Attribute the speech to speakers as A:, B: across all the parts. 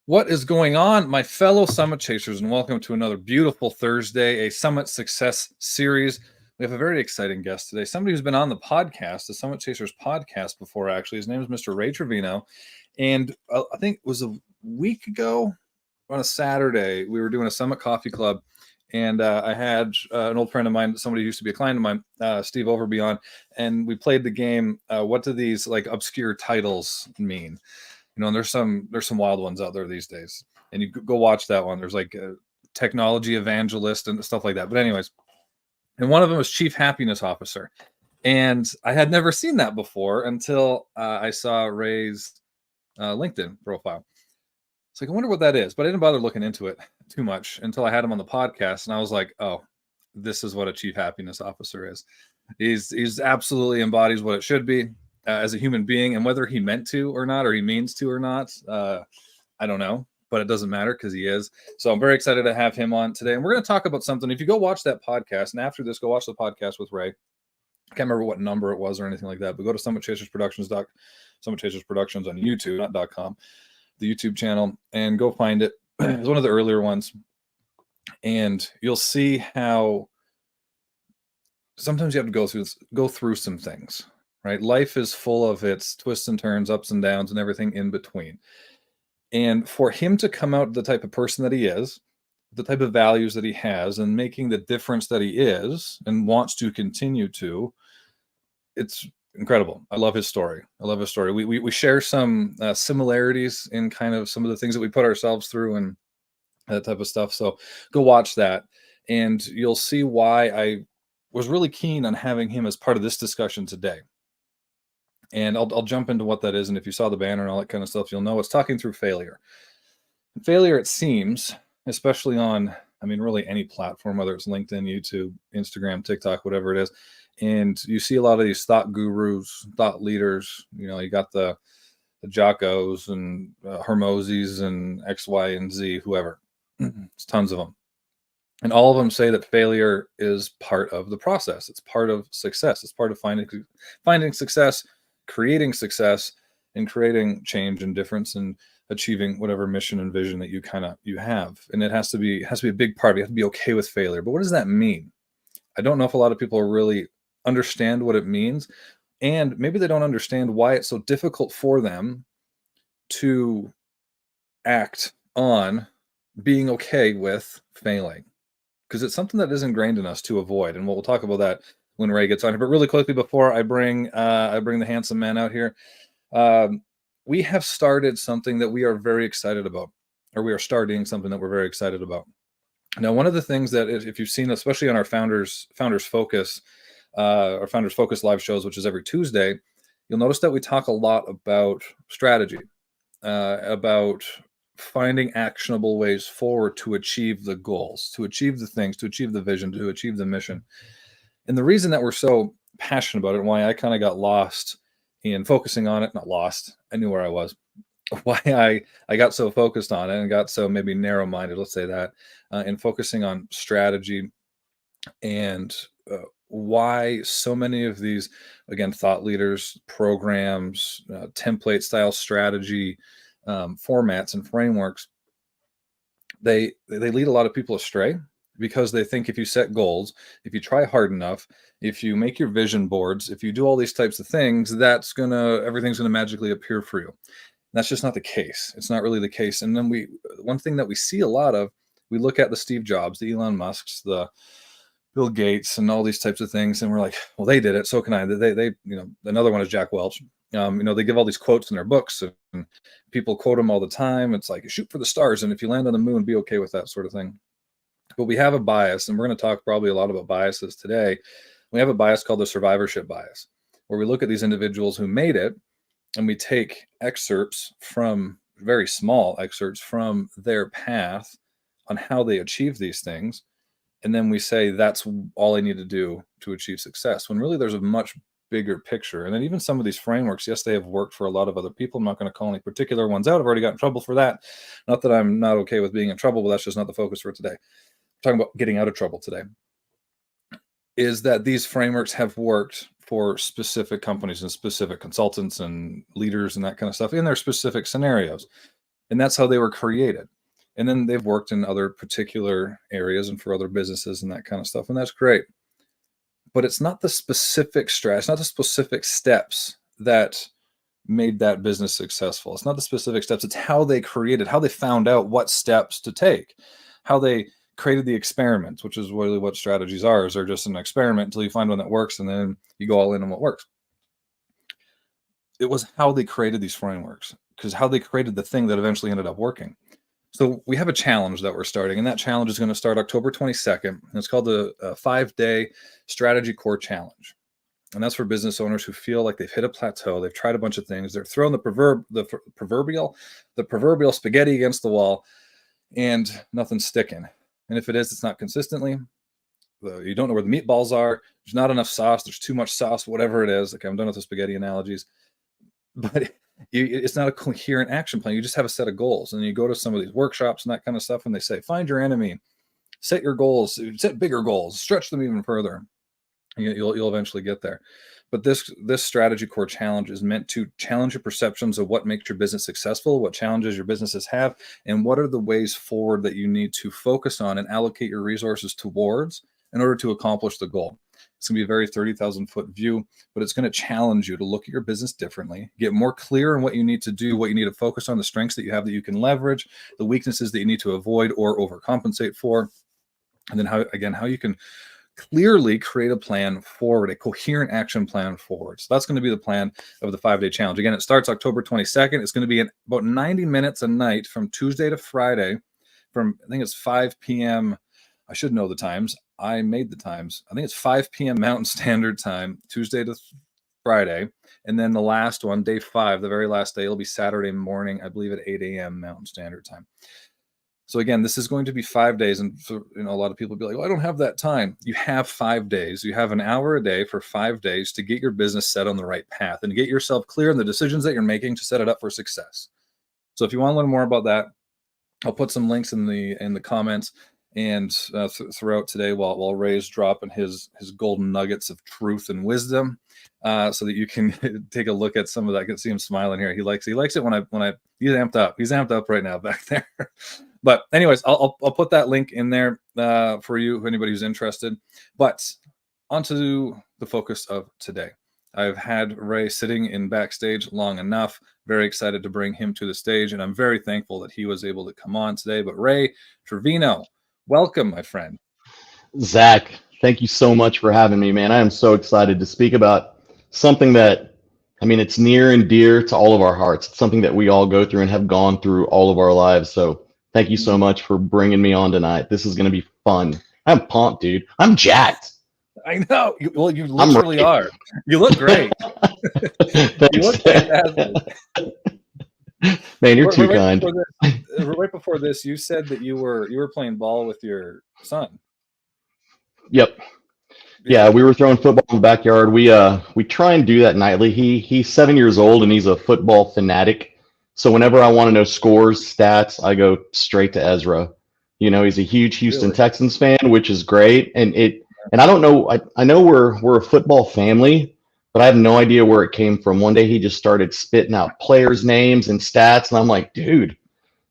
A: What is going on, my fellow Summit Chasers, and welcome to another beautiful Thursday, a Summit Success series. We have a very exciting guest today, somebody who's been on the podcast, the Summit Chasers podcast before, actually. His name is Mr. Ray Trevino, and I think it was a week ago on a Saturday, we were doing a Summit Coffee Club, and I had an old friend of mine, somebody who used to be a client of mine, Steve Overby, on, and we played the game, what do these like obscure titles mean? You know, and there's some wild ones out there these days, and you go watch that one. There's like a technology evangelist and stuff like that. But anyways, and one of them was Chief Happiness Officer, and I had never seen that before until I saw Ray's LinkedIn profile. It's like, I wonder what that is, but I didn't bother looking into it too much until I had him on the podcast, and I was like, oh, this is what a Chief Happiness Officer is. He's absolutely embodies what it should be. As a human being, and whether he meant to or not, or he means to or not, I don't know, but it doesn't matter because he is. So I'm very excited to have him on today. And we're going to talk about something. If you go watch that podcast, and after this, go watch the podcast with Ray. I can't remember what number it was or anything like that, but go to Summit Chasers Productions on YouTube, not .com, the YouTube channel, and go find it. It's one of the earlier ones. And you'll see how sometimes you have to go through some things. Right? Life is full of its twists and turns, ups and downs, and everything in between. And for him to come out the type of person that he is, the type of values that he has, and making the difference that he is and wants to continue to, it's incredible. I love his story. We share some similarities in kind of some of the things that we put ourselves through and that type of stuff. So go watch that, and you'll see why I was really keen on having him as part of this discussion today. And I'll jump into what that is. And if you saw the banner and all that kind of stuff, you'll know it's talking through failure. And failure, it seems, especially on, I mean, really any platform, whether it's LinkedIn, YouTube, Instagram, TikTok, whatever it is. And you see a lot of these thought gurus, thought leaders. You know, you got the Jockos and Hermoses and X, Y, and Z, whoever. It's tons of them. And all of them say that failure is part of the process. It's part of success. It's part of finding success, creating success, and creating change and difference, and achieving whatever mission and vision that you have. And it has to be a big part of it. You have to be okay with failure. But what does that mean? I don't know if a lot of people really understand what it means, and maybe they don't understand why it's so difficult for them to act on being okay with failing, because it's something that is ingrained in us to avoid. And we'll talk about that when Ray gets on here. But really quickly, before I bring the handsome man out here, we have started something that we are very excited about, or we are starting something that we're very excited about. Now, one of the things that, if you've seen, especially on our Founders Focus live shows, which is every Tuesday, you'll notice that we talk a lot about strategy, about finding actionable ways forward to achieve the goals, to achieve the things, to achieve the vision, to achieve the mission. And the reason that we're so passionate about it, and why I kind of got lost in focusing on it, not lost, I knew where I was, why I got so focused on it and got so maybe narrow-minded, let's say that, in focusing on strategy, and why so many of these, again, thought leaders, programs, template style strategy, formats and frameworks, they lead a lot of people astray, because they think if you set goals, if you try hard enough, if you make your vision boards, if you do all these types of things, everything's gonna magically appear for you. That's just not the case. It's not really the case. And then one thing that we see a lot of, we look at the Steve Jobs, the Elon Musks, the Bill Gates, and all these types of things, and we're like, well, they did it, so can I. They another one is Jack Welch. They give all these quotes in their books, and people quote them all the time. It's like, shoot for the stars, and if you land on the moon, be okay with that sort of thing. But we have a bias, and we're going to talk probably a lot about biases today. We have a bias called the survivorship bias, where we look at these individuals who made it, and we take very small excerpts from their path on how they achieve these things. And then we say, that's all I need to do to achieve success, when really there's a much bigger picture. And then even some of these frameworks, yes, they have worked for a lot of other people. I'm not going to call any particular ones out. I've already got in trouble for that. Not that I'm not okay with being in trouble, but that's just not the focus for today. I'm talking about getting out of trouble today. Is that these frameworks have worked for specific companies and specific consultants and leaders and that kind of stuff in their specific scenarios. And that's how they were created. And then they've worked in other particular areas and for other businesses and that kind of stuff. And that's great. But it's not the specific stress, not the specific steps that made that business successful. It's not the specific steps. It's how they created, how they found out what steps to take, how they created the experiments, which is really what strategies are. Is they're just an experiment until you find one that works, and then you go all in on what works. It was how they created these frameworks, because how they created the thing that eventually ended up working. So we have a challenge that we're starting, and that challenge is going to start October 22nd. And it's called the 5-day Strategy Core Challenge. And that's for business owners who feel like they've hit a plateau. They've tried a bunch of things. They're throwing the proverbial spaghetti against the wall, and nothing's sticking. And if it is, it's not consistently. You don't know where the meatballs are. There's not enough sauce. There's too much sauce, whatever it is. Like, I'm done with the spaghetti analogies. But it's not a coherent action plan. You just have a set of goals, and you go to some of these workshops and that kind of stuff, and they say, find your enemy, set your goals, set bigger goals, stretch them even further. You'll eventually get there. But this strategy core challenge is meant to challenge your perceptions of what makes your business successful, what challenges your businesses have, and what are the ways forward that you need to focus on and allocate your resources towards in order to accomplish the goal. It's going to be a very 30,000 foot view, but it's going to challenge you to look at your business differently, get more clear on what you need to do, what you need to focus on, the strengths that you have that you can leverage, the weaknesses that you need to avoid or overcompensate for, and then how you can clearly create a plan forward, a coherent action plan forward. So that's going to be the plan of the 5-day challenge. Again, it starts October 22nd. It's going to be in about 90 minutes a night from Tuesday to Friday, from, I think it's 5 p.m. I should know the times. I made the times. I think it's 5 p.m. Mountain Standard Time, Tuesday to Friday. And then the last one, day 5, the very last day, it'll be Saturday morning, I believe at 8 a.m. Mountain Standard Time. So again, this is going to be 5 days. And a lot of people will be like, well, I don't have that time. You have 5 days. You have an hour a day for 5 days to get your business set on the right path and to get yourself clear on the decisions that you're making to set it up for success. So if you want to learn more about that, I'll put some links in the comments. And throughout today, while Ray's dropping his golden nuggets of truth and wisdom, so that you can take a look at some of that. I can see him smiling here. He likes it when I he's amped up. He's amped up right now back there. But anyways, I'll put that link in there for you, anybody who's interested. But onto the focus of today. I've had Ray sitting in backstage long enough. Very excited to bring him to the stage, and I'm very thankful that he was able to come on today. But Ray Trevino, welcome, my friend.
B: Zach, thank you so much for having me, man. I am so excited to speak about something that, it's near and dear to all of our hearts. It's something that we all go through and have gone through all of our lives. So thank you so much for bringing me on tonight. This is going to be fun. I'm pumped, dude. I'm jacked.
A: I know. Well, you literally are. You look great. You look fantastic.
B: Man, you're too kind.
A: Right before this, you said that you were playing ball with your son.
B: Yep. Yeah, we were throwing football in the backyard. We try and do that nightly. He's 7 years old and he's a football fanatic. So whenever I want to know scores, stats, I go straight to Ezra. He's a huge Houston Texans fan, which is great. And I don't know. I know we're a football family, but I have no idea where it came from. One day he just started spitting out players' names and stats, and I'm like, dude,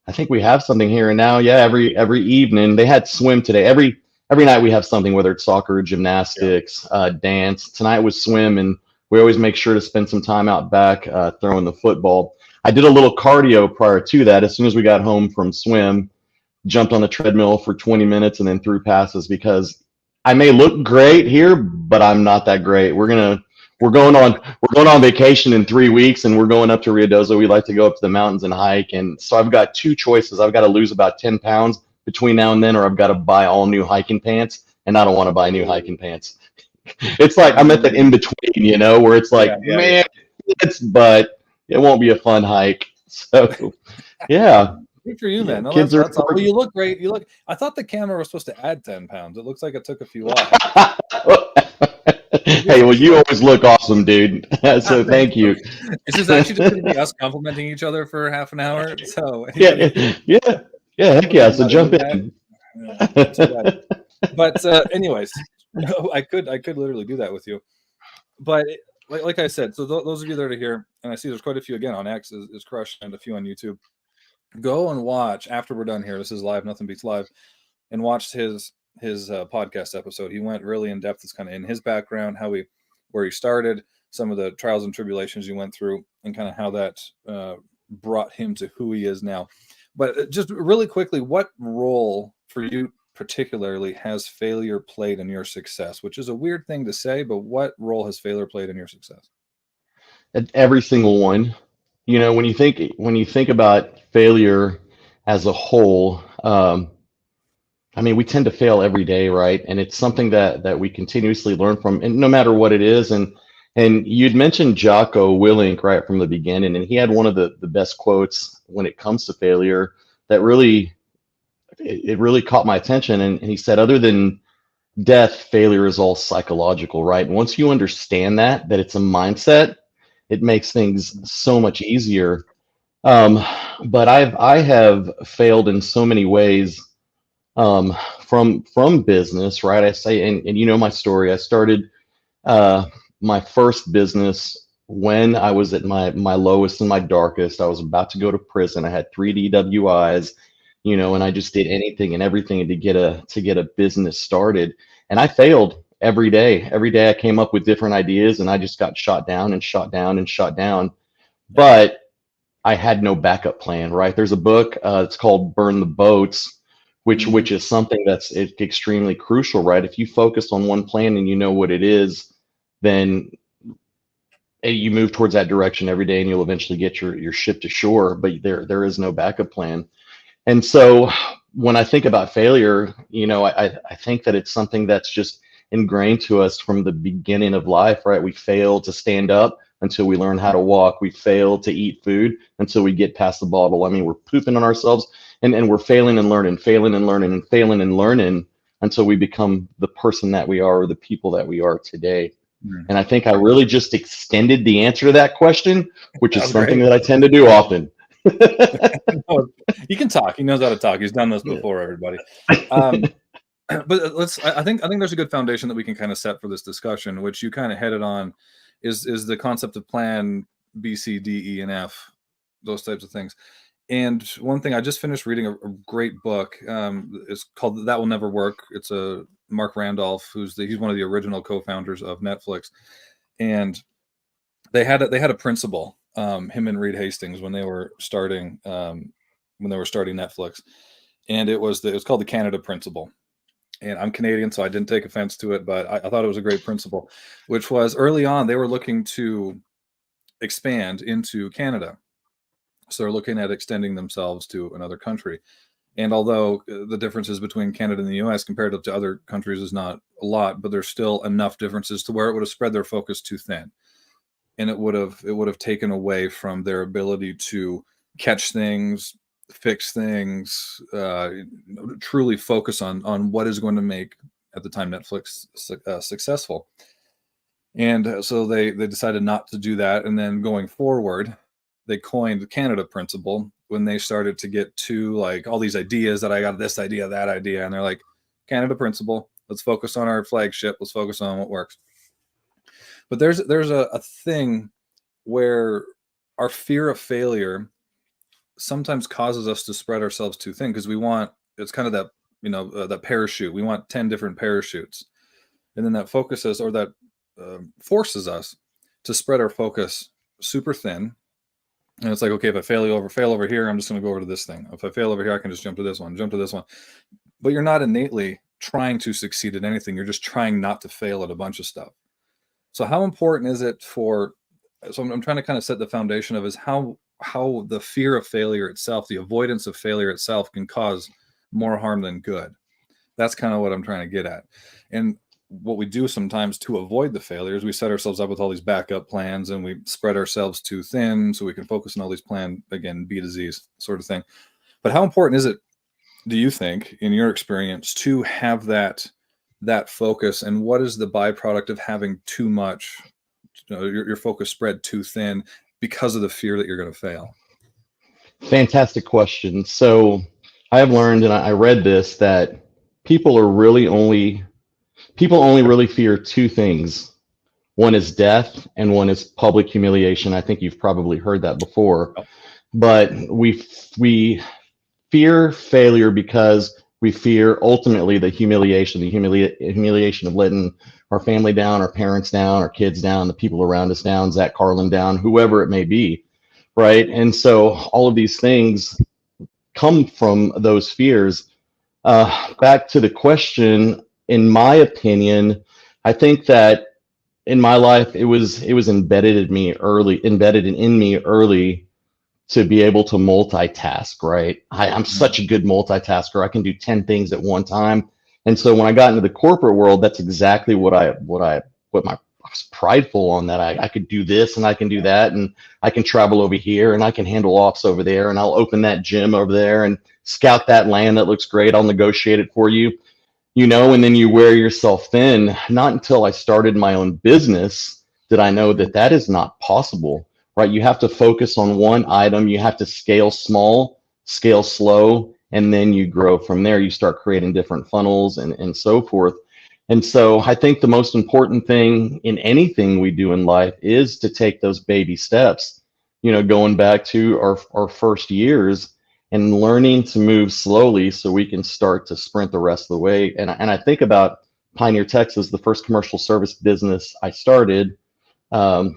B: I think we have something here. And now, yeah, every evening they had swim today. Every night we have something, whether it's soccer, gymnastics, dance. Tonight was swim, and we always make sure to spend some time out back throwing the football. I did a little cardio prior to that. As soon as we got home from swim, jumped on the treadmill for 20 minutes and then threw passes, because I may look great here, but I'm not that great. We're going on vacation in 3 weeks, and we're going up to Ruidoso. We like to go up to the mountains and hike. And so I've got two choices. I've got to lose about 10 pounds between now and then, or I've got to buy all new hiking pants. And I don't want to buy new hiking pants. It's like I'm at that in between, where it's like, man, but it won't be a fun hike. So, yeah.
A: Good for you, man. No,
B: Kids
A: that's all. Well, you look great. I thought the camera was supposed to add 10 pounds. It looks like it took a few off.
B: Hey, well, you always look awesome, dude. So thank you.
A: This is actually just going to be us complimenting each other for half an hour. So
B: yeah, heck yeah. So jump in.
A: But anyways, I could literally do that with you. But like I said, so those of you that are here, and I see there's quite a few again on X is Crush and a few on YouTube. Go and watch after we're done here. This is live, nothing beats live, and watch his podcast episode. He went really in depth. It's kind of in his background, where he started, some of the trials and tribulations he went through, and kind of how that brought him to who he is now. But just really quickly, what role for you particularly has failure played in your success? Which is a weird thing to say, but what role has failure played in your success?
B: Every single one. When you think about failure as a whole, we tend to fail every day, right? And it's something that we continuously learn from, and no matter what it is. And you'd mentioned Jocko Willink right from the beginning, and he had one of the best quotes when it comes to failure that really caught my attention. And he said, other than death, failure is all psychological, right? And once you understand that it's a mindset, it makes things so much easier. But I have failed in so many ways, from business, right? I say, and my story. I started my first business when I was at my lowest and my darkest. I was about to go to prison. I had 3 DWIs, and I just did anything and everything to get a business started. And I failed every day. Every day I came up with different ideas, and I just got shot down and shot down and shot down. But I had no backup plan, right? There's a book, it's called Burn the Boats, which is something that's extremely crucial, right? If you focus on one plan and you know what it is, then you move towards that direction every day, and you'll eventually get your ship to shore. But there is no backup plan. And so when I think about failure, I think that it's something that's just ingrained to us from the beginning of life, right? We fail to stand up until we learn how to walk. We fail to eat food until we get past the bottle. We're pooping on ourselves, and we're failing and learning until we become the person that we are, or the people that we are today. And I think I really just extended the answer to that question, which is something that I tend to do often.
A: He can talk. He knows how to talk. He's done this before, everybody. But I think there's a good foundation that we can kind of set for this discussion, which you kind of headed on, is the concept of plan B, C, D, E, and F, those types of things. And one thing, I just finished reading a great book. It's called That Will Never Work. It's a Mark Randolph, he's one of the original co-founders of Netflix, and they had a principle, him and Reed Hastings, when they were starting Netflix, and it was called the Canada Principle. And I'm Canadian, so I didn't take offense to it, but I thought it was a great principle, which was early on they were looking to expand into Canada. So they're looking at extending themselves to another country. And although the differences between Canada and the US compared to other countries is not a lot, but there's still enough differences to where it would have spread their focus too thin. And it would have taken away from their ability to catch things, fix things, truly focus on what is going to make, at the time, Netflix successful. And so they decided not to do that. And then going forward, they coined the Canada Principle when they started to get to like all these ideas that I got this idea, that idea. And they're like, Canada Principle, let's focus on our flagship. Let's focus on what works. But there's a thing where our fear of failure sometimes causes us to spread ourselves too thin, because it's kind of that, that parachute. We want 10 different parachutes. And then that focuses, or that forces us to spread our focus super thin, And it's like, okay, if I fail over here, I'm just going to go over to this thing. If I fail over here, I can just jump to this one, jump to this one. But you're not innately trying to succeed at anything. You're just trying not to fail at a bunch of stuff. So how important is it for, so I'm trying to kind of set the foundation of is how the fear of failure itself, the avoidance of failure itself can cause more harm than good. That's kind of what I'm trying to get at. And what we do sometimes to avoid the failures, we set ourselves up with all these backup plans and we spread ourselves too thin so we can focus on all these planned, again, B to Z sort of thing. But how important is it, do you think, in your experience, to have that focus, and what is the byproduct of having too much, your focus spread too thin because of the fear that you're going to fail?
B: Fantastic question. So I have learned, and I read this, that people only really fear two things. One is death, and one is public humiliation. I think you've probably heard that before.
A: Oh.
B: But we fear failure because we fear ultimately the humiliation of letting our family down, our parents down, our kids down, the people around us down, Zach Carlin down, whoever it may be, right? And so all of these things come from those fears. Back to the question, in my opinion, I think that in my life it was embedded in me early to be able to multitask, right? I'm such a good multitasker. I can do 10 things at one time. And so when I got into the corporate world, that's exactly what I was prideful on, that I could do this and I can do that, and I can travel over here and I can handle ops over there, and I'll open that gym over there and scout that land that looks great. I'll negotiate it for you, and then you wear yourself thin. Not until I started my own business did I know that that is not possible, right? You have to focus on one item. You have to scale small, scale slow, and then you grow from there. You start creating different funnels and so forth. And so I think the most important thing in anything we do in life is to take those baby steps, going back to our first years and learning to move slowly so we can start to sprint the rest of the way. And I think about Pioneer Texas, the first commercial service business I started. I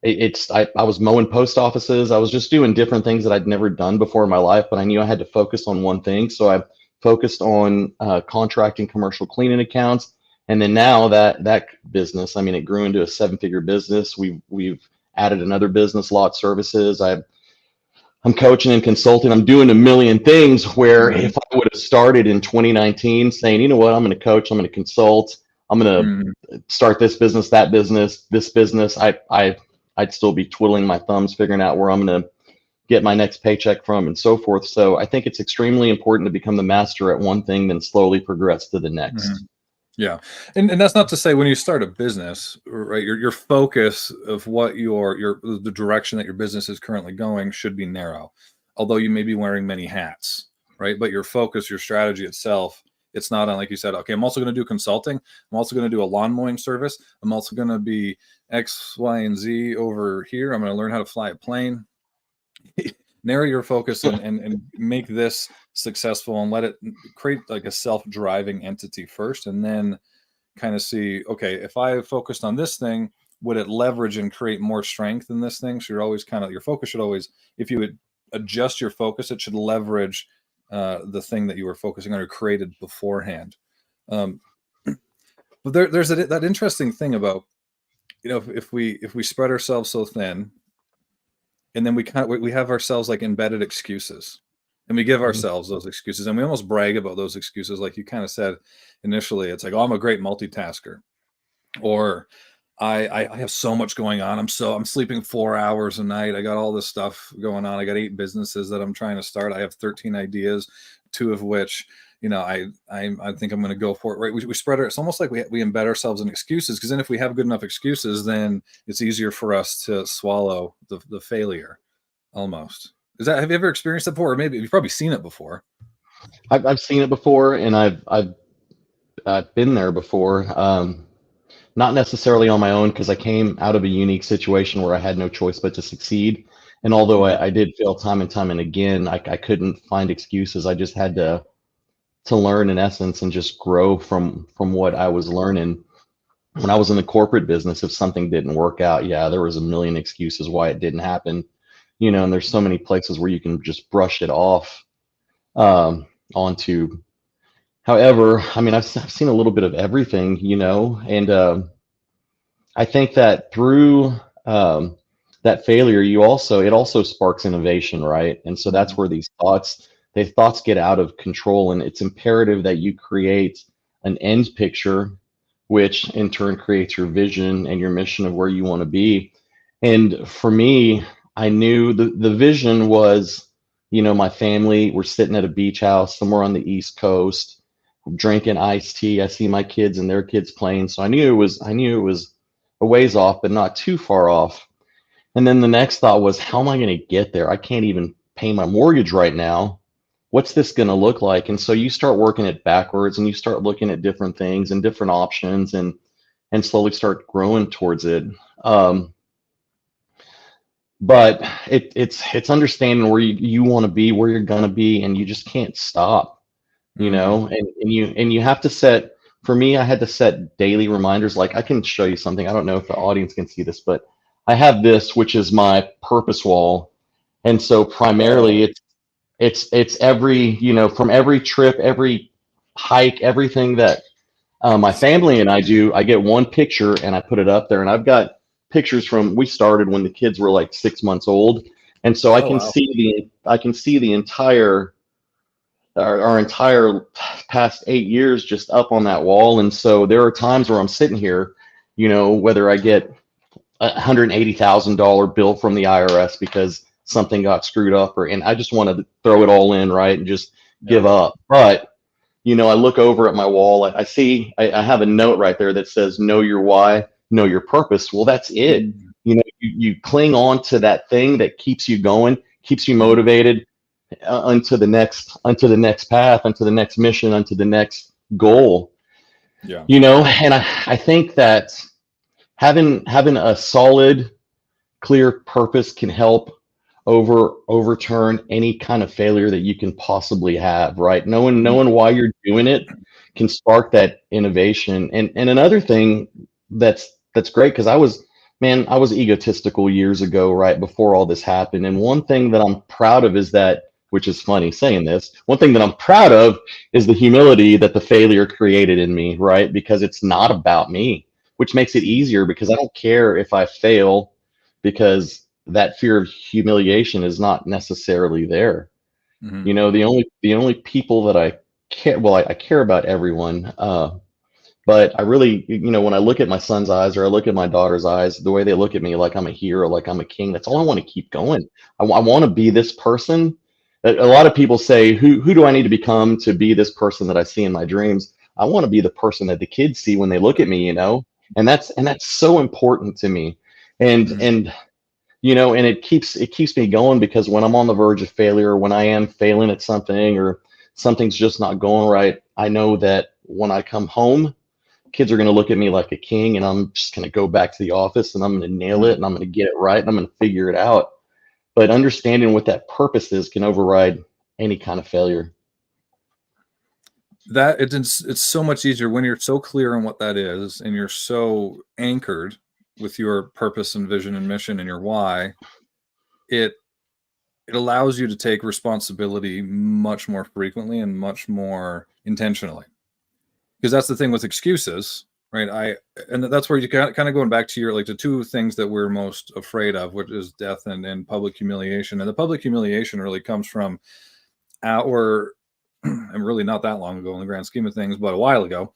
B: was mowing post offices. I was just doing different things that I'd never done before in my life, but I knew I had to focus on one thing. So I focused on contracting commercial cleaning accounts. And then now that business, it grew into a 7-figure business. We've added another business, lot services. I'm coaching and consulting. I'm doing a million things where if I would have started in 2019 saying, you know what, I'm going to coach, I'm going to consult, I'm going to start this business, that business, this business, I'd still be twiddling my thumbs, figuring out where I'm going to get my next paycheck from and so forth. So I think it's extremely important to become the master at one thing, then slowly progress to the next.
A: Mm-hmm. Yeah. And that's not to say when you start a business, right, your focus of what the direction that your business is currently going should be narrow, although you may be wearing many hats, right? But your focus, your strategy itself, it's not on, like you said, okay, I'm also going to do consulting. I'm also going to do a lawn mowing service. I'm also going to be X, Y, and Z over here. I'm going to learn how to fly a plane. Narrow your focus and make this successful, and let it create like a self-driving entity first, and then kind of see, okay, if I focused on this thing, would it leverage and create more strength in this thing? So you're always your focus should always, if you would adjust your focus, it should leverage the thing that you were focusing on or created beforehand. But there's that interesting thing about, if we spread ourselves so thin, and then we have ourselves like embedded excuses, and we give ourselves those excuses, and we almost brag about those excuses. Like you kind of said initially, it's like, oh, I'm a great multitasker, or I have so much going on. I'm sleeping 4 hours a night. I got all this stuff going on. I got 8 businesses that I'm trying to start. I have 13 ideas, 2 of which, I think I'm going to go for it. Right? We spread it. It's almost like we embed ourselves in excuses, because then if we have good enough excuses, then it's easier for us to swallow the failure. Almost. Have you ever experienced that before? Or maybe you've probably seen it before.
B: I've seen it before, and I've been there before. Not necessarily on my own, because I came out of a unique situation where I had no choice but to succeed. And although I did fail time and time and again, I couldn't find excuses. I just had to learn, in essence, and just grow from what I was learning. When I was in the corporate business, if something didn't work out, there was a million excuses why it didn't happen. and there's so many places where you can just brush it off um, onto. However, I mean, I've seen a little bit of everything, and I think that through that failure, it also sparks innovation, right? And so that's
A: Mhm.
B: where these thoughts get out of control, and it's imperative that you create an end picture, which in turn creates your vision and your mission of where you want to be. And for me, I knew the vision was, my family, we're sitting at a beach house somewhere on the East Coast, drinking iced tea. I see my kids and their kids playing, so I knew it was a ways off, but not too far off. And then the next thought was, how am I going to get there? I can't even pay my mortgage right now. What's this going to look like? And so you start working it backwards, and you start looking at different things and different options, and slowly start growing towards it. Um, but it's understanding where you want to be, where you're going to be, and you just can't stop,
A: Mhm.
B: and you have to set. For me, I had to set daily reminders. Like, I can show you something. I don't know if the audience can see this, but I have this, which is my purpose wall. And so primarily
A: Oh,
B: it's every, from every trip, every hike, everything that my family and I do. I get one picture and I put it up there, and I've got pictures from, we started when the kids were like 6 months old. And so I
A: oh
B: can
A: wow.
B: see the entire, our entire past 8 years just up on that wall. And so there are times where I'm sitting here, whether I get $180,000 bill from the IRS because something got screwed up, and I just want to throw it all in, right, and just
A: Yeah.
B: give up. But I look over at my wall. I see I have a note right there that says, "Know your why, know your purpose." Well, that's it.
A: Mhm.
B: You cling on to that thing that keeps you going, keeps you
A: Mhm.
B: motivated, onto the next path, onto the next mission, onto the next goal.
A: Yeah.
B: And I think that having a solid, clear purpose can help overturn any kind of failure that you can possibly have, right? Knowing
A: Mhm.
B: why you're doing it can spark that innovation. And another thing that's great, because I was egotistical years ago, right before all this happened. And one thing that I'm proud of is that, which is funny saying this, one thing that I'm proud of is the humility that the failure created in me, right? Because it's not about me, which makes it easier, because I don't care if I fail, because that fear of humiliation is not necessarily there.
A: Mhm.
B: The only people that I care, well, I care about everyone, but I really, when I look at my son's eyes, or I look at my daughter's eyes, the way they look at me, like I'm a hero, like I'm a king, that's all I want to keep going. I want to be this person. A lot of people say, who do I need to become to be this person that I see in my dreams? I want to be the person that the kids see when they look at me, and that's so important to me. And
A: Mhm.
B: and and it keeps me going, because when I'm on the verge of failure, when I am failing at something, or something's just not going right, I know that when I come home, kids are going to look at me like a king, and I'm just going to go back to the office, and I'm going to nail it,
A: Mhm.
B: and I'm going to get it right, and I'm going to figure it out. But understanding what that purpose is can override any kind of failure.
A: That it's so much easier when you're so clear on what that is, and you're so anchored with your purpose and vision and mission and your why. It it allows you to take responsibility much more frequently and much more intentionally. Because that's the thing with excuses, right? And that's where you kind of going back to your like the two things that we're most afraid of, which is death and public humiliation. And the public humiliation really comes from our and really not that long ago in the grand scheme of things, but a while ago.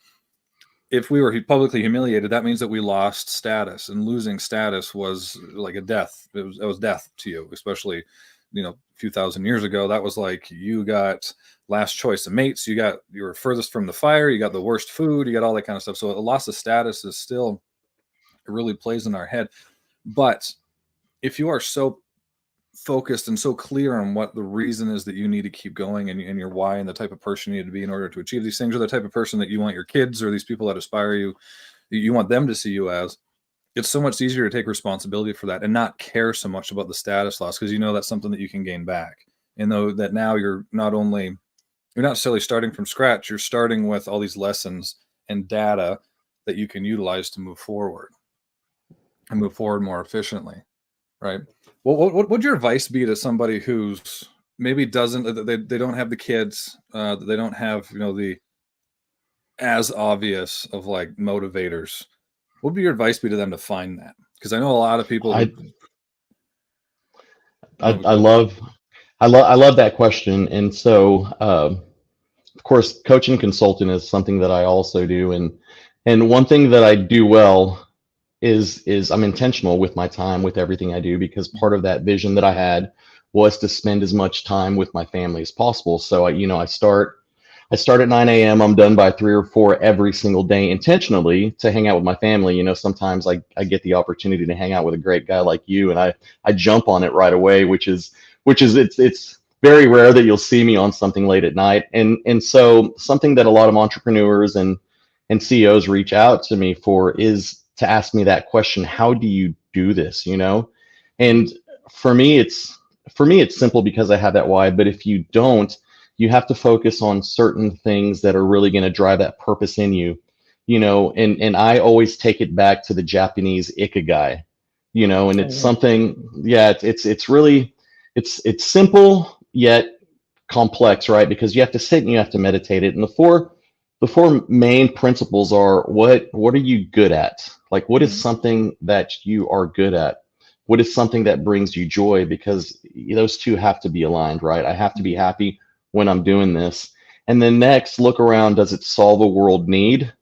A: If we were publicly humiliated, that means that we lost status, and losing status was like a death. It was death to you, especially a few thousand years ago. That was like you got last choice of mates, you were furthest from the fire, you got the worst food, you got all that kind of stuff. So a loss of status is still, it really plays in our head. But if you are so focused and so clear on what the reason is that you need to keep going, and your why, and the type of person you need to be in order to achieve these things, or the type of person that you want your kids or these people that aspire you want them to see you as, it's so much easier to take responsibility for that and not care so much about the status loss, because that's something that you can gain back. And though that now you're not necessarily starting from scratch, you're starting with all these lessons and data that you can utilize to move forward and move forward more efficiently, right? What would your advice be to somebody who's maybe doesn't they don't have the kids, they don't have, the as obvious of like motivators? What would your advice be to them to find that? Because I know a lot of people
B: I
A: who
B: I, I
A: go ahead.
B: love I love that question. And so of course, coaching consultant is something that I also do. And one thing that I do well is I'm intentional with my time, with everything I do, because part of that vision that I had was to spend as much time with my family as possible. So I start at 9 a.m. I'm done by 3 or 4 every single day intentionally to hang out with my family. Sometimes I get the opportunity to hang out with a great guy like you, and I jump on it right away, which is it's very rare that you'll see me on something late at night. And so something that a lot of entrepreneurs and CEOs reach out to me for is to ask me that question: how do you do this? And for me, it's simple because I have that why. But if you don't, you have to focus on certain things that are really going to drive that purpose in you. And I always take it back to the Japanese ikigai. And
A: Oh,
B: it's
A: yeah.
B: something, yeah, it's really it's simple yet complex, right? Because you have to sit and you have to meditate it. And the four main principles are: what are you good at? Like, what is
A: Mhm.
B: something that you are good at? What is something that brings you joy? Because those two have to be aligned, right? I have to be
A: Mhm.
B: happy when I'm doing this. And then next, look around: does it solve a world need?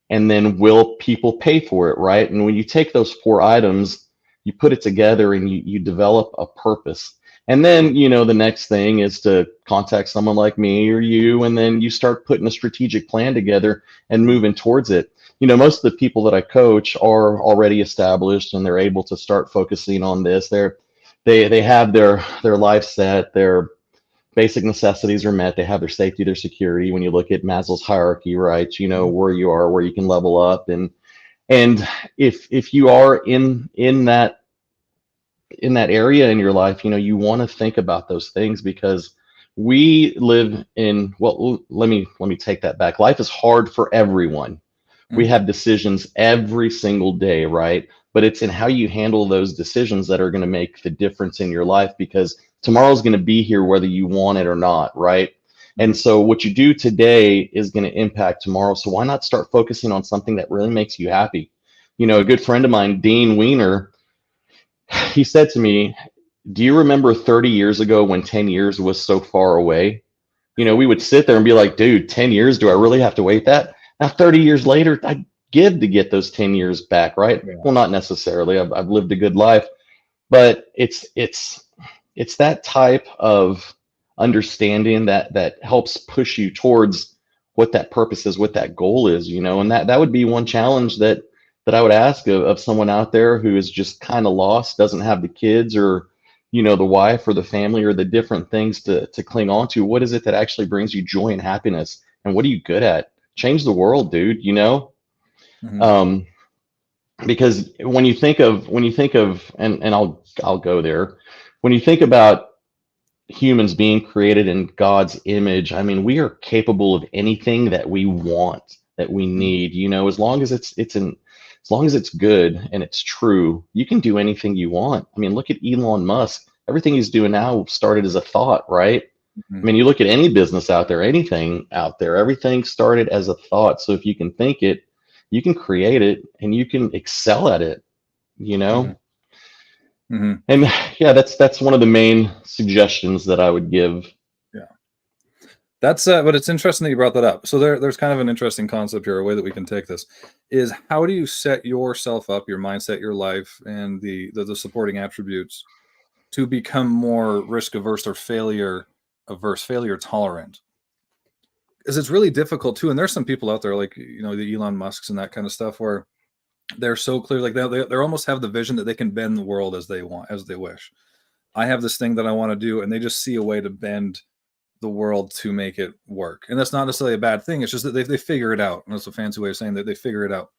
B: And then will people pay for it, right? And when you take those four items, you put it together and you develop a purpose. And then, the next thing is to contact someone like me or you, and then you start putting a strategic plan together and moving towards it. Most of the people that I coach are already established and they're able to start focusing on this. They have their life set, their basic necessities are met. They have their safety, their security. When you look at Maslow's hierarchy, right, you know
A: Mhm.
B: where you are, where you can level up. And if you are in that area in your life, you want to think about those things, because we live in, well, let me take that back. Life is hard for everyone. We
A: Mhm.
B: have decisions every single day, right? But it's in how you handle those decisions that are going to make the difference in your life, because tomorrow's going to be here whether you want it or not, right? And
A: Mhm.
B: so what you do today is going to impact tomorrow. So why not start focusing on something that really makes you happy? A
A: Mhm.
B: good friend of mine, Dean Weiner, he said to me, "Do you remember 30 years ago when 10 years was so far away?" We would sit there and be like, "Dude, 10 years, do I really have to wait that?" Now, 30 years later, I'd give to get those 10 years back, right?
A: Yeah.
B: Well, not necessarily. I've lived a good life, but it's that type of understanding that helps push you towards what that purpose is, what that goal is, and that would be one challenge that I would ask of someone out there who is just kind of lost, doesn't have the kids or the wife or the family or the different things to cling on to. What is it that actually brings you joy and happiness, and what are you good at? Change the world, dude.
A: Mhm.
B: um because when you think of and I'll go there. When you think about humans being created in God's image, I mean, we are capable of anything that we want, that we
A: Mhm.
B: need. As long as as long as it's good and it's true, you can do anything you want. I mean, look at Elon Musk. Everything he's doing now started as a thought, right? I
A: Mhm.
B: mean, you look at any business out there, anything out there, everything started as a thought. So if you can think it, you can create it and you can excel at it, you
A: Mhm.
B: know?
A: Mhm.
B: And yeah, that's one of the main suggestions that I would give.
A: Yeah. But it's interesting that you brought that up. So there's kind of an interesting concept here, a way that we can take this is how do you set yourself up, your mindset, your life, and the supporting attributes to become more risk averse or failure averse, failure tolerant? Because it's really difficult too. And there's some people out there like the Elon Musks and that kind of stuff where they're so clear, like they almost have the vision that they can bend the world as they want, as they wish. I have this thing that I want to do, and they just see a way to bend the world to make it work. And that's not necessarily a bad thing. It's just that they figure it out. And that's a fancy way of saying that they figure it out.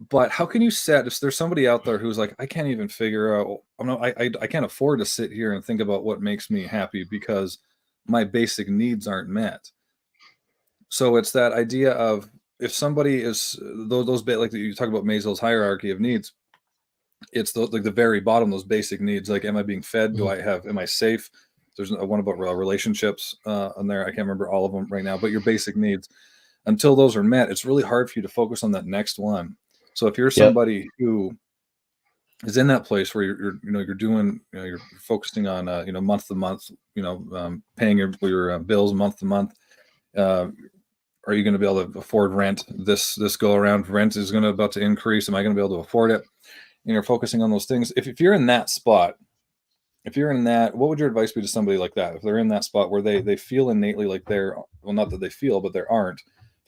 A: But how can you set if there's somebody out there who's like, I can't even figure out, I can't afford to sit here and think about what makes me happy because my basic needs aren't met. So it's that idea of if somebody is those bit like you talk about Maslow's hierarchy of needs, it's like the very bottom, those basic needs. Like, am I being fed? Am I safe? There's one about relationships on there. I can't remember all of them right now, but your basic needs, until those are met, it's really hard for you to focus on that next one. So if you're
B: Yep.
A: somebody who is in that place where you're doing, you're focusing on, month to month, paying your bills month to month. Are you going to be able to afford rent this go around? Rent is going to about to increase. Am I going to be able to afford it? And you're focusing on those things. If you're in that spot, if you're in that, what would your advice be to somebody like that? If they're in that spot where they feel innately like well, not that they feel, but their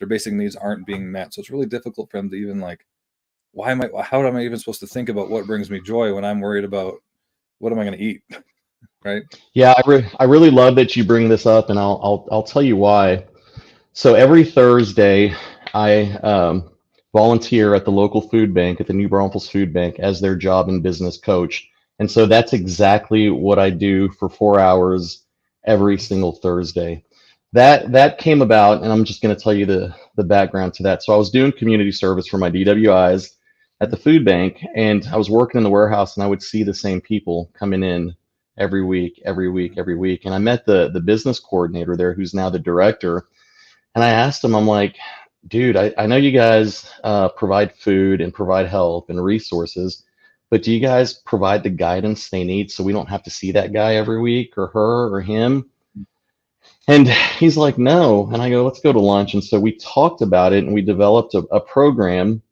A: basic needs aren't being met. So it's really difficult for them to even like, how am I even supposed to think about what brings me joy when I'm worried about what am I going to eat? Right.
B: Yeah, I really love that you bring this up, and I'll tell you why. So every Thursday, I volunteer at the local food bank, at the New Braunfels Food Bank, as their job and business coach. And so that's exactly what I do for 4 hours every single Thursday. That came about, and I'm just going to tell you the background to that. So I was doing community service for my DWIs at the food bank, and I was working in the warehouse, and I would see the same people coming in every week, every week, every week. And I met the business coordinator there, who's now the director. And I asked him, I'm like, dude, I know you guys provide food and provide help and resources, but do you guys provide the guidance they need so we don't have to see that guy every week, or her or him? And he's like, no. And I go, let's go to lunch. And so we talked about it, and we developed a program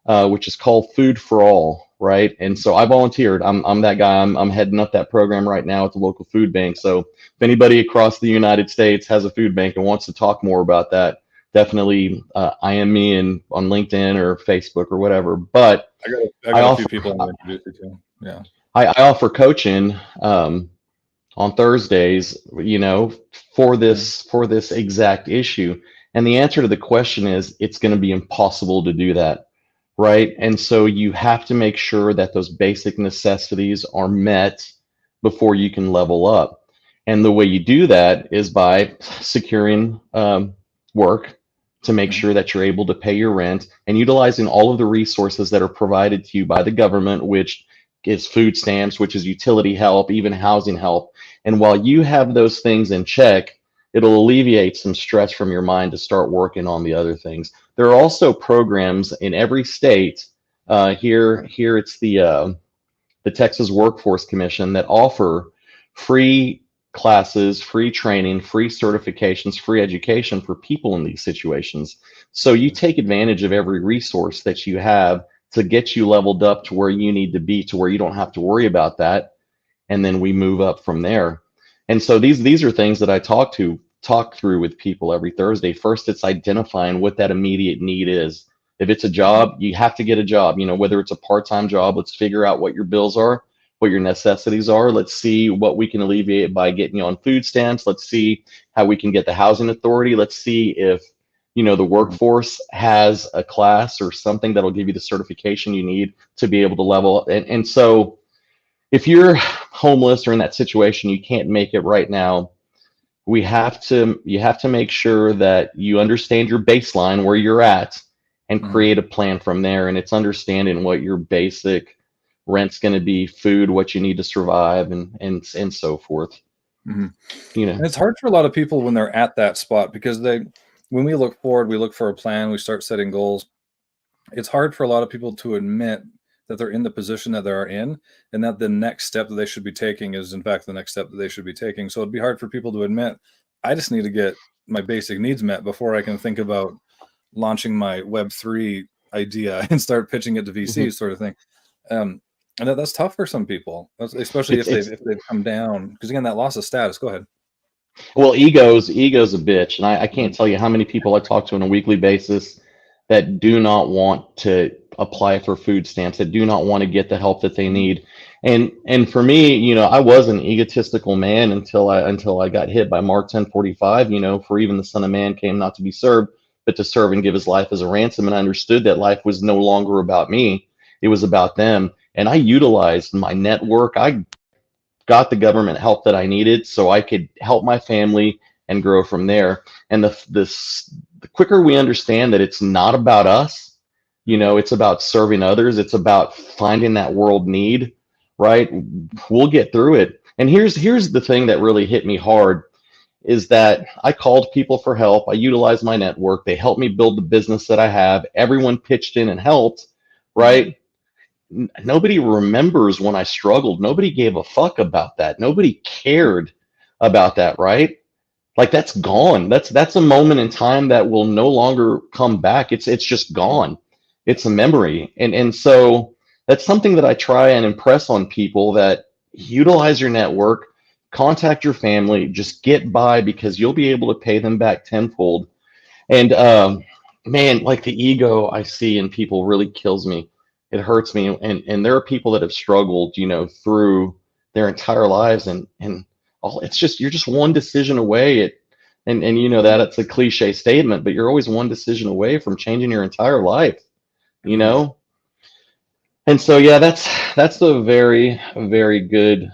B: which is called Food for All, right? And so I volunteered. I'm that guy. I'm heading up that program right now at the local food bank. So if anybody across the United States has a food bank and wants to talk more about that, definitely IM me and on LinkedIn or Facebook or whatever. But
A: I got a few people I want to introduce you to. Yeah.
B: I offer coaching on Thursdays, for this exact issue. And the answer to the question is, it's going to be impossible to do that. Right. And so you have to make sure that those basic necessities are met before you can level up. And the way you do that is by securing work to make sure that you're able to pay your rent, and utilizing all of the resources that are provided to you by the government, which is food stamps, which is utility help, even housing help. And while you have those things in check, it'll alleviate some stress from your mind to start working on the other things. There are also programs in every state. Here it's the Texas Workforce Commission that offer free classes, free training, free certifications, free education for people in these situations. So you take advantage of every resource that you have to get you leveled up to where you need to be, to where you don't have to worry about that. And then we move up from there. And so these are things that I talk through with people every Thursday. First, it's identifying what that immediate need is. If it's a job, you have to get a job. Whether it's a part-time job, let's figure out what your bills are, what your necessities are. Let's see what we can alleviate by getting you on food stamps. Let's see how we can get the housing authority. Let's see if the workforce has a class or something that'll give you the certification you need to be able to level. And so if you're homeless or in that situation, you can't make it right now, you have to make sure that you understand your baseline, where you're at, and create a plan from there. And it's understanding what your basic rent's going to be, food, what you need to survive, and so forth.
A: And it's hard for a lot of people when they're at that spot, because when we look forward, we look for a plan, we start setting goals. It's hard for a lot of people to admit that they're in the position that they're in, and that the next step that they should be taking is in fact the next step that they should be taking. So it'd be hard for people to admit, I just need to get my basic needs met before I can think about launching my Web3 idea and start pitching it to VCs, sort of thing. And that's tough for some people, especially if they've come down, because again, that loss of status. Go ahead.
B: Well, ego's a bitch, and I can't tell you how many people I talk to on a weekly basis that do not want to apply for food stamps, that do not want to get the help that they need. And for me, I was an egotistical man until I got hit by Mark 10:45. For even the Son of Man came not to be served, but to serve and give his life as a ransom. And I understood that life was no longer about me; it was about them. And I utilized my network. I got the government help that I needed so I could help my family and grow from there. And the quicker we understand that it's not about us, It's about serving others. It's about finding that world need, right? We'll get through it. And here's the thing that really hit me hard is that I called people for help. I utilized my network. They helped me build the business that I have. Everyone pitched in and helped,
A: Mhm.
B: right? Nobody remembers when I struggled. Nobody gave a fuck about that. Nobody cared about that, right? Like that's gone. That's a moment in time that will no longer come back. It's just gone. It's a memory. And so that's something that I try and impress on people, that utilize your network, contact your family, just get by, because you'll be able to pay them back tenfold. And man, like the ego I see in people really kills me. It hurts me. And there are people that have struggled, through their entire lives, and all it's just, you're just one decision away. And that it's a cliche statement, but you're always one decision away from changing your entire life, you
A: Mhm.
B: know? And so yeah, that's a very, very good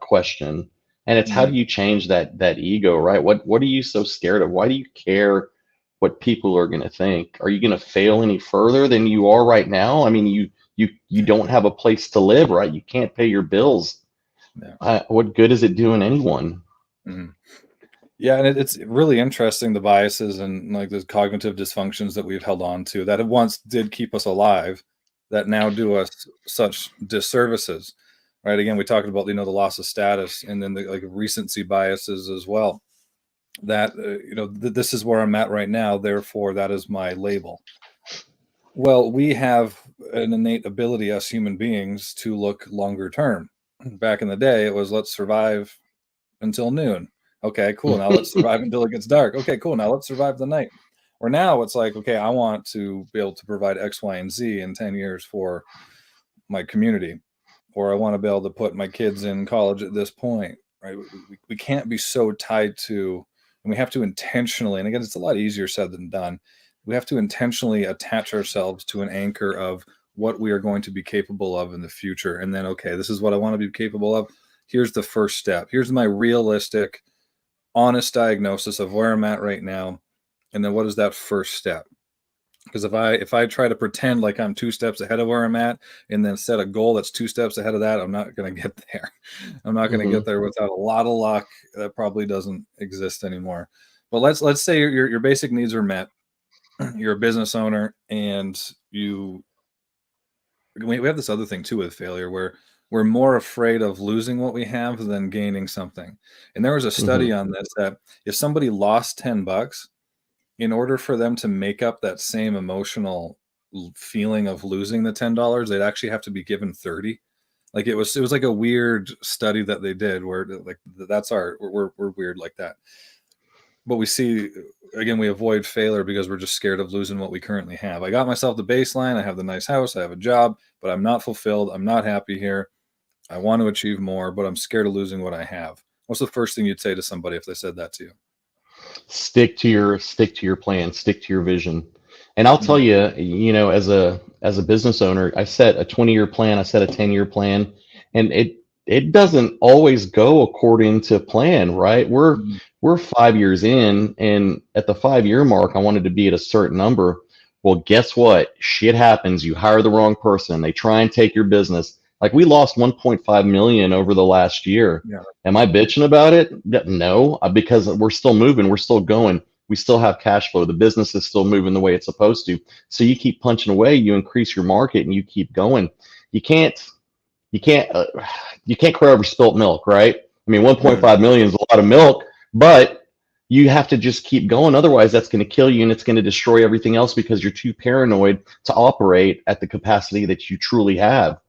B: question. And it's, how do
A: Mhm.
B: you change that ego, right? What are you so scared of? Why do you care what people are going to think? Are you going to fail any further than you are right now? I mean, you don't have a place to live, right? You can't pay your bills.
A: Yeah.
B: What good is it doing anyone?
A: Mhm. Yeah, and it's really interesting, the biases and like the cognitive dysfunctions that we've held on to that once did keep us alive, that now do us such disservices. Right? Again, we talked about the loss of status, and then the like recency biases as well. That this is where I'm at right now, therefore that is my label. Well, we have an innate ability, us human beings, to look longer term. Back in the day, it was let's survive until noon. Okay, cool. Now let's survive until it gets dark. Okay, cool. Now let's survive the night. Or now it's like, okay, I want to be able to provide X, Y, and Z in 10 years for my community. Or I want to be able to put my kids in college at this point, right? We can't be so tied to, and we have to intentionally, and again, it's a lot easier said than done. We have to intentionally attach ourselves to an anchor of what we are going to be capable of in the future. And then, okay, this is what I want to be capable of. Here's the first step. Here's my realistic, honest diagnosis of where I'm at right now. And then what is that first step? Because if I try to pretend like I'm two steps ahead of where I'm at and then set a goal that's two steps ahead of that, I'm not going to get there. I'm not going to
B: Hmm.
A: get there without a lot of luck. That probably doesn't exist anymore. But let's say your basic needs are met. You're a business owner, and we have this other thing too with failure, where we're more afraid of losing what we have than gaining something. And there was a
B: Hmm.
A: study on this, that if somebody lost $10, in order for them to make up that same emotional feeling of losing the $10, they'd actually have to be given 30. Like it was like a weird study that they did, where like that's we're weird like that. But we see, again, we avoid failure because we're just scared of losing what we currently have. I got myself the baseline. I have the nice house. I have a job, but I'm not fulfilled. I'm not happy here. I want to achieve more, but I'm scared of losing what I have. What's the first thing you'd say to somebody if they said that to you?
B: Stick to your plan, stick to your vision. And I'll tell
A: Mhm.
B: you, as a business owner, I set a 20-year plan, I set a 10-year plan, and it doesn't always go according to plan, right?
A: Mhm.
B: We're 5 years in, and at the 5-year mark, I wanted to be at a certain number. Well, guess what? Shit happens. You hire the wrong person. They try and take your business. Like we lost 1.5 million over the last year.
A: Yeah.
B: Am I bitching about it? No, because we're still moving, we're still going, we still have cash flow. The business is still moving the way it's supposed to. So you keep punching away, you increase your market, and you keep going. You can't, you can't, you can't cry over spilt milk, right? I mean,
A: Mhm.
B: 1.5 million is a lot of milk, but you have to just keep going. Otherwise, that's going to kill you and it's going to destroy everything else because you're too paranoid to operate at the capacity that you truly have,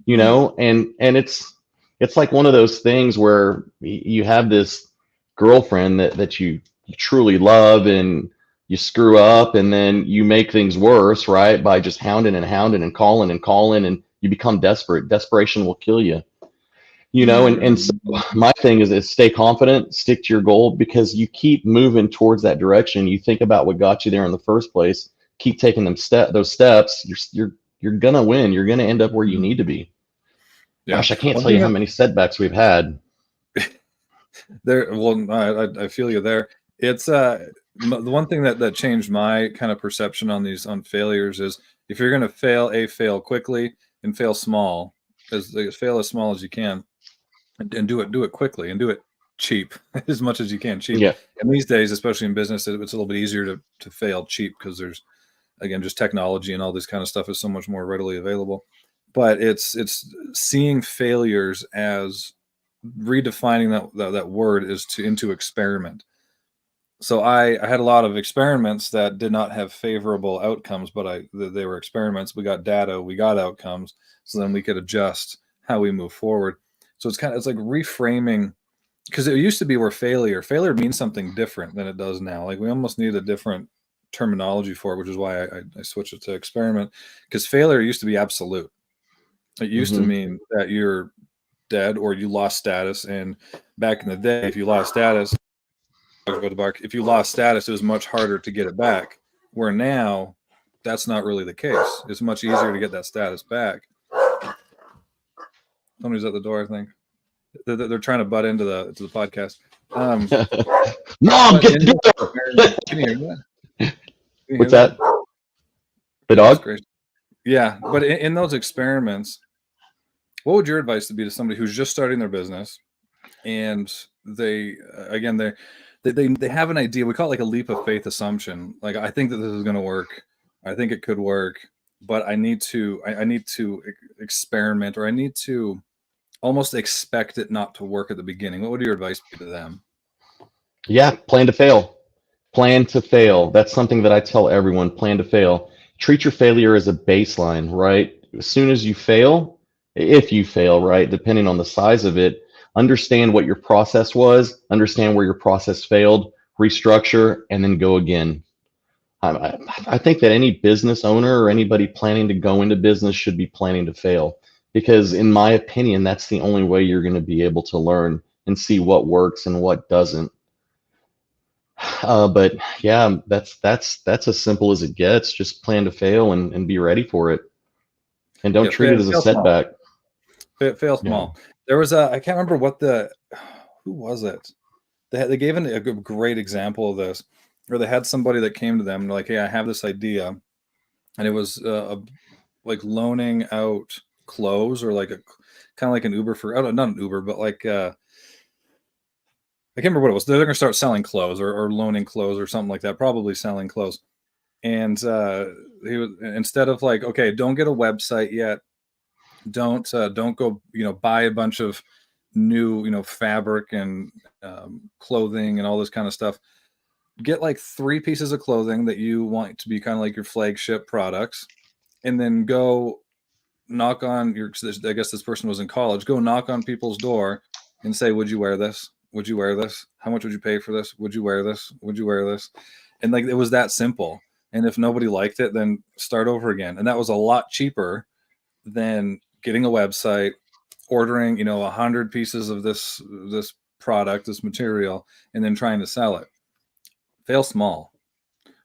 A: Mhm.
B: and it's like one of those things where you have this girlfriend that you truly love, and you screw up and then you make things worse, right, by just hounding and calling, and you become desperate. Desperation will kill you, and so
A: Mhm.
B: my thing is stay confident, stick to your goal, because you keep moving towards that direction. You think about what got you there in the first place, keep taking those steps. You're gonna win. You're gonna end up where you
A: Mhm.
B: need to be.
A: Yeah.
B: Gosh, I can't
A: One
B: tell you
A: thing
B: how
A: that
B: many setbacks we've had.
A: there, well, I feel you there. It's The one thing that changed my kind of perception on failures is if you're going to fail quickly and fail small, fail as small as you can, and do it quickly and do it cheap as much as you can cheap.
B: Yeah.
A: And these days, especially in business, it's a little bit easier to fail cheap because there's, again, just technology and all this kind of stuff is so much more readily available. But it's seeing failures as redefining that word is into experiment. So I had a lot of experiments that did not have favorable outcomes, but they were experiments. We got data, we got outcomes, so then we could adjust how we move forward. So it's like reframing, because it used to be where failure means something different than it does now. Like we almost need a different terminology for it, which is why I switched it to experiment, because failure used to be absolute. It used to mean that you're dead or you lost status. And back in the day, if you lost status, if you lost status, it was much harder to get it back. Where now, that's not really the case. It's much easier to get that status back. Somebody's at the door, I think. They're trying to butt into the podcast.
B: Mom, get the door.
A: Can you hear that?
B: What's that? The dog?
A: Yeah, but in those experiments, what would your advice be to somebody who's just starting their business, and they have an idea? We call it like a leap of faith assumption. Like, I think that this is going to work. I think it could work, but I need to experiment, or I need to almost expect it not to work at the beginning. What would your advice be to them?
B: Yeah, plan to fail. Plan to fail. That's something that I tell everyone. Plan to fail. Treat your failure as a baseline, right? As soon as you fail, if you fail, right, depending on the size of it, understand what your process was, understand where your process failed, restructure, and then go again. I think that any business owner or anybody planning to go into business should be planning to fail, because in my opinion, that's the only way you're going to be able to learn and see what works and what doesn't. But yeah, that's as simple as it gets. Just plan to fail and be ready for it, and don't treat it as a setback.
A: Fail small. Yeah. There was I can't remember who was it? They gave a great example of this, where they had somebody that came to them and like, hey, I have this idea, and it was like loaning out clothes, or like a kind of like an Uber for, not an Uber, but like I can't remember what it was. They're going to start selling clothes or loaning clothes or something like that, probably selling clothes. And he was, instead of like, okay, don't get a website yet. Don't go, buy a bunch of new, fabric and clothing and all this kind of stuff. Get like 3 pieces of clothing that you want to be kind of like your flagship products, and then go knock on I guess this person was in college. Go knock on people's door and say, would you wear this? Would you wear this? How much would you pay for this? Would you wear this? Would you wear this? And like, it was that simple. And if nobody liked it, then start over again. And that was a lot cheaper than getting a website, ordering, 100 pieces of this product, this material, and then trying to sell it. Fail small.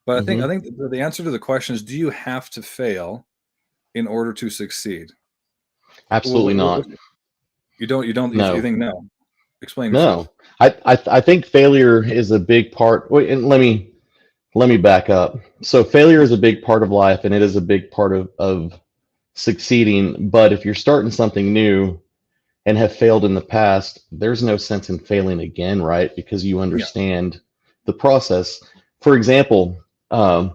A: But I think the answer to the question is, do you have to fail in order to succeed?
B: Absolutely not.
A: You don't.
B: No.
A: You think no? Explain yourself.
B: No, I think failure is a big part. Wait, and let me back up. So failure is a big part of life, and it is a big part of succeeding. But if you're starting something new and have failed in the past, there's no sense in failing again, right? Because you understand the process. For example, I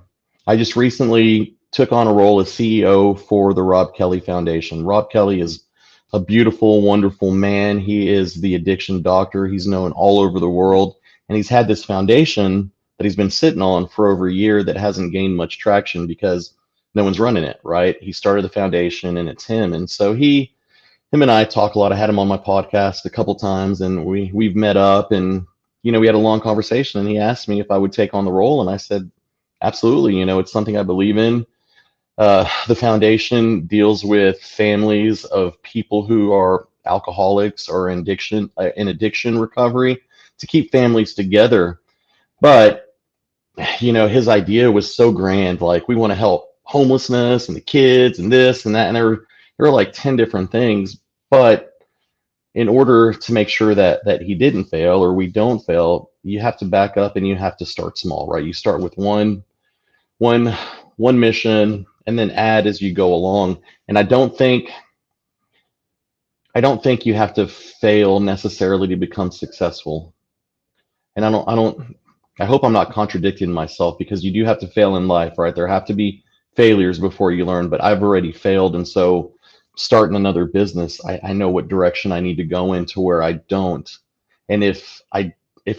B: just recently took on a role as CEO for the Rob Kelly Foundation. Rob Kelly is a beautiful, wonderful man. He is the addiction doctor. He's known all over the world, and he's had this foundation that he's been sitting on for over a year that hasn't gained much traction because no one's running it, right? He started the foundation, and it's him. And so him and I talk a lot. I had him on my podcast a couple times, and we've met up, and we had a long conversation, and he asked me if I would take on the role, and I said, absolutely. It's something I believe in. The foundation deals with families of people who are alcoholics or in addiction recovery, to keep families together. But, his idea was so grand. Like, we want to help homelessness and the kids and this and that. And there were like 10 different things. But in order to make sure that he didn't fail or we don't fail, you have to back up and you have to start small, right? You start with one one mission and then add as you go along. And I don't think you have to fail necessarily to become successful. And I hope I'm not contradicting myself, because you do have to fail in life, right? There have to be failures before you learn, but I've already failed. And so starting another business, I know what direction I need to go in to where I don't. And if I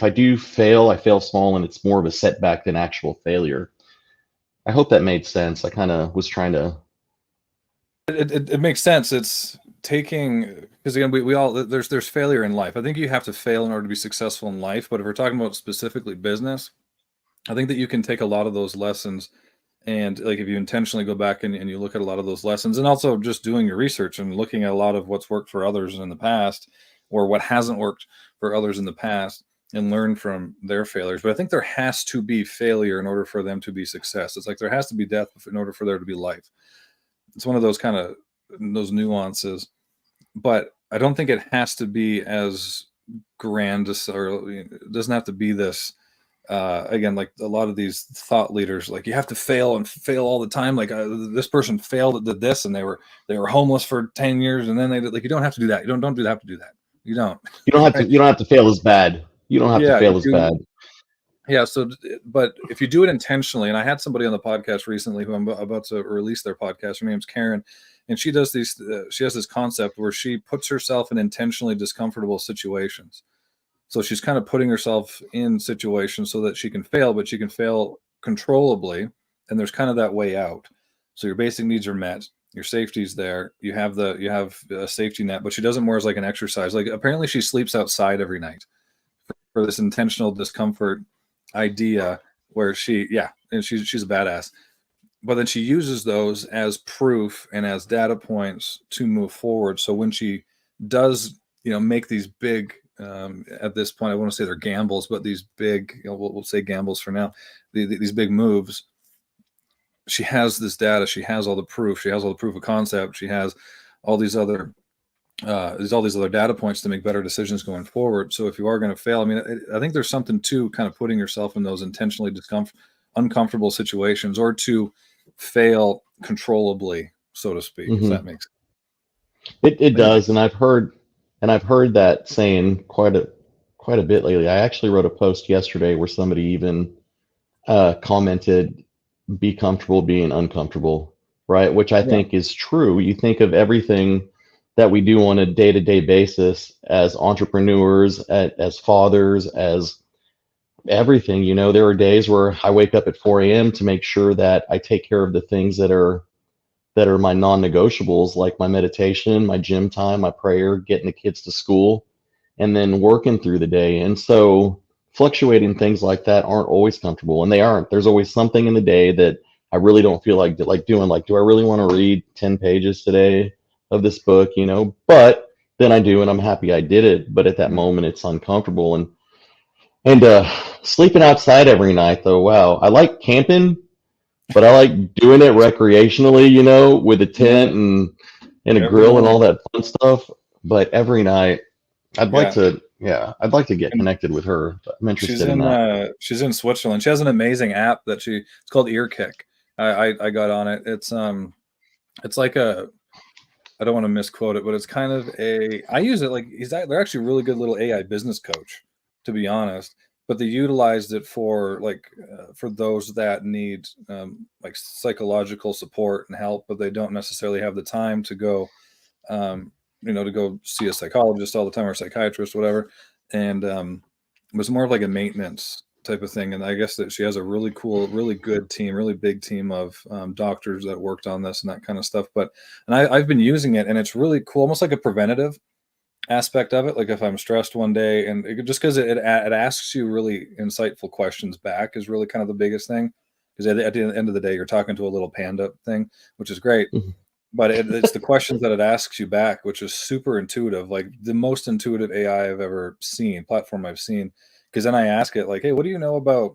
B: do fail, I fail small and it's more of a setback than actual failure. I hope that made sense. I kind of was trying to.
A: It makes sense. It's taking, because again, we all, there's failure in life. I think you have to fail in order to be successful in life. But if we're talking about specifically business, I think that you can take a lot of those lessons, and like if you intentionally go back and you look at a lot of those lessons, and also just doing your research and looking at a lot of what's worked for others in the past, or what hasn't worked for others in the past, and learn from their failures. But I think there has to be failure in order for them to be success. It's like there has to be death in order for there to be life. It's one of those kind of those nuances, but I don't think it has to be as grand or it doesn't have to be this. Again, like a lot of these thought leaders, like you have to fail and fail all the time. Like this person failed at did this, and they were homeless for 10 years, and then they did, like, you don't have to do that. You don't have to do that. You don't.
B: You don't have to.
A: Right?
B: You don't have to fail as bad. You don't have to
A: Yeah,
B: fail as bad.
A: yeah. So, but if you do it intentionally, and I had somebody on the podcast recently who I'm about to release their podcast. Her name's Karen, and she does these. She has this concept where she puts herself in intentionally discomfortable situations. So she's kind of putting herself in situations so that she can fail, but she can fail controllably. And there's kind of that way out. So your basic needs are met, your safety's there, you have a safety net, but she does it more as like an exercise. Like apparently she sleeps outside every night for this intentional discomfort idea where and she's a badass. But then she uses those as proof and as data points to move forward. So when she does, make these big, at this point, I want to say they're gambles, but these big, we'll say gambles for now, these big moves, she has this data, she has all the proof, she has all the proof of concept, she has all these other there's all these other data points to make better decisions going forward. So if you are going to fail, I mean, I think there's something to kind of putting yourself in those intentionally uncomfortable situations, or to fail controllably, so to speak. If
B: Hmm.
A: that makes
B: It
A: sense.
B: does, and I've heard that saying quite a bit lately. I actually wrote a post yesterday where somebody even commented, "Be comfortable being uncomfortable," right? Which I
A: Yeah,
B: think is true. You think of everything that we do on a day-to-day basis as entrepreneurs, as fathers, as everything. There are days where I wake up at 4 a.m. to make sure that I take care of the things that are my non-negotiables, like my meditation, my gym time, my prayer, getting the kids to school, and then working through the day. And so fluctuating things like that aren't always comfortable, and they aren't. There's always something in the day that I really don't feel like doing. Like, do I really want to read 10 pages today of this book? But then I do, and I'm happy I did it. But at that
A: mhm.
B: moment, it's uncomfortable. And sleeping outside every night, though, wow, I like camping, but I like doing it recreationally, with a tent
A: Yeah.
B: and a
A: Every
B: grill and all
A: morning.
B: that fun stuff. But every night,
A: Yeah,
B: I'd like to get
A: and
B: connected with her. I'm
A: she's
B: interested in
A: in
B: that.
A: she's in Switzerland. She has an amazing app it's called Ear Kick. I got on it. It's like a, I don't want to misquote it, but it's kind of a. I use it like they're actually a really good little AI business coach, to be honest. But they utilized it for for those that need like psychological support and help, but they don't necessarily have the time to go, to go see a psychologist all the time, or a psychiatrist, whatever. And it was more of like a maintenance type of thing. And I guess that she has a really cool, really good team, really big team of doctors that worked on this and that kind of stuff. I've been using it, and it's really cool, almost like a preventative aspect of it. Like if I'm stressed one day, and just because it asks you really insightful questions back is really kind of the biggest thing. Because at the end of the day, you're talking to a little panda thing, which is great,
B: Mhm.
A: but it's the questions that it asks you back, which is super intuitive, like the most intuitive AI I've ever seen, platform I've seen. Because then I ask it like, hey, what do you know about,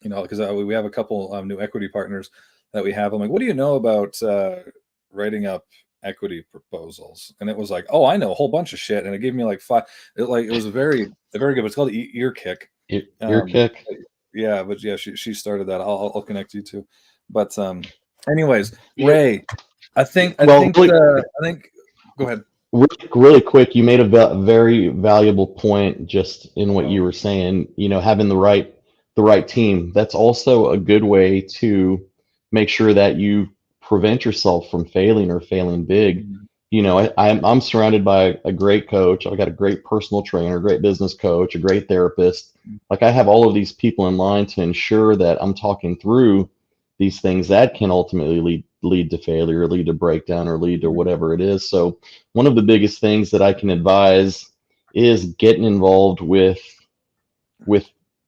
A: because we have a couple new equity partners that we have. I'm like, what do you know about writing up equity proposals, and it was like, oh, I know a whole bunch of shit, and it gave me like five. It was a very good. It's called Ear Kick.
B: Ear kick.
A: Yeah, but yeah, she started that. I'll connect you to. But anyways,
B: Yeah.
A: Ray, I think
B: Well,
A: go ahead.
B: really quick, you made a very valuable point just in what you
A: Oh,
B: were saying. You know, having the right team. That's also a good way to make sure that you prevent yourself from failing or failing big.
A: mhm,
B: You know, I'm surrounded by a great coach. I've got a great personal trainer, a great business coach, a great therapist. Like I have all of these people in line to ensure that I'm talking through these things that can ultimately lead to failure, lead to breakdown, or lead to
A: mhm,
B: whatever it is. So one of the biggest things that I can advise is getting involved with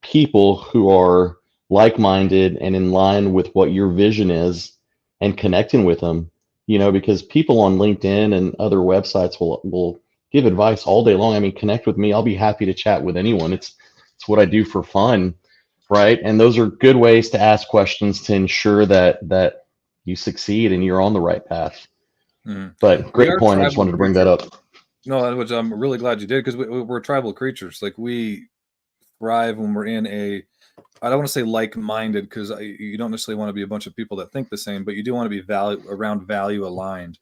B: people who are like-minded and in line with what your vision is and connecting with them, you know, because people on LinkedIn and other websites will give advice all day long. I mean, connect with me. I'll be happy to chat with anyone. It's what I do for fun, right? And those are good ways to ask questions to ensure that you succeed and you're on the right path.
A: mhm.
B: But
A: We
B: great
A: are
B: point. I just
A: tribal
B: wanted to bring that
A: creatures.
B: up.
A: No, which I'm really glad you did, because we're tribal creatures. Like we thrive when we're in a, I don't want to say like-minded, because you don't necessarily want to be a bunch of people that think the same, but you do want to be value aligned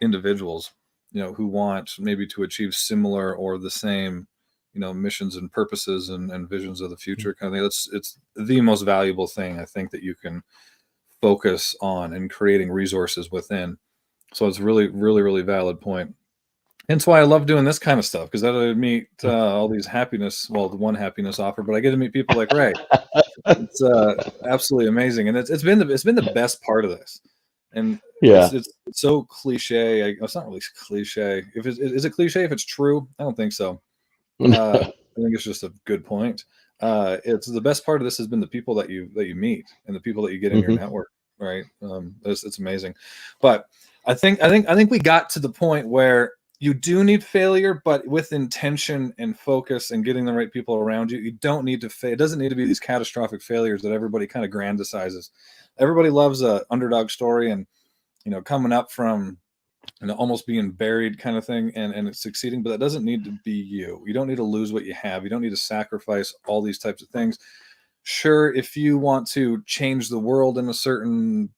A: individuals, who want maybe to achieve similar or the same, missions and purposes and visions of the future kind of thing. It's the most valuable thing I think that you can focus on in creating resources within. So it's really, really, really valid point. Hence why I love doing this kind of stuff, because I meet all these happiness, well, the one happiness offer, but I get to meet people like Ray. It's absolutely amazing, and it's been the best part of this. And
B: Yeah.
A: it's so cliche. It's not really cliche. If is it cliche if it's true? I don't think so. I think it's just a good point. It's the best part of this has been the people that you meet and the people that you get in your
B: Hmm.
A: network, right? It's amazing. But I think we got to the point where you do need failure, but with intention and focus and getting the right people around you. You don't need to fail. It doesn't need to be these catastrophic failures that everybody kind of grandisizes. Everybody loves a underdog story, and coming up from almost being buried kind of thing, and it's succeeding. But that doesn't need to be you. You don't need to lose what you have. You don't need to sacrifice all these types of things. Sure, if you want to change the world in a certain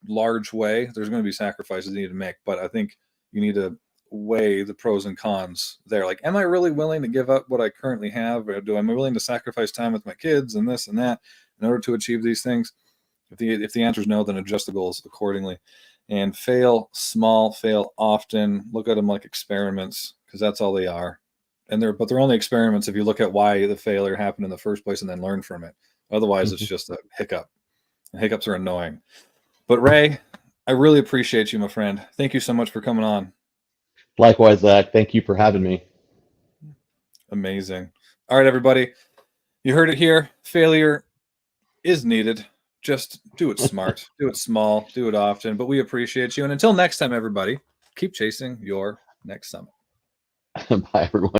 A: large way, there's going to be sacrifices you need to make. But I think you need to weigh the pros and cons there. Like, am I really willing to give up what I currently have, or am I willing to sacrifice time with my kids and this and that in order to achieve these things? If the answer is no, then adjust the goals accordingly, and fail small, fail often. Look at them like experiments, because that's all they are. But they're only experiments if you look at why the failure happened in the first place and then learn from it. Otherwise, it's just a hiccup. And hiccups are annoying. But Ray, I really appreciate you, my friend. Thank you so much for coming on.
B: Likewise, Zach. Thank you for having me.
A: Amazing. All right, everybody. You heard it here. Failure is needed. Just do it smart, do it small, do it often. But we appreciate you. And until next time, everybody, keep chasing your next summit.
B: Bye, everyone.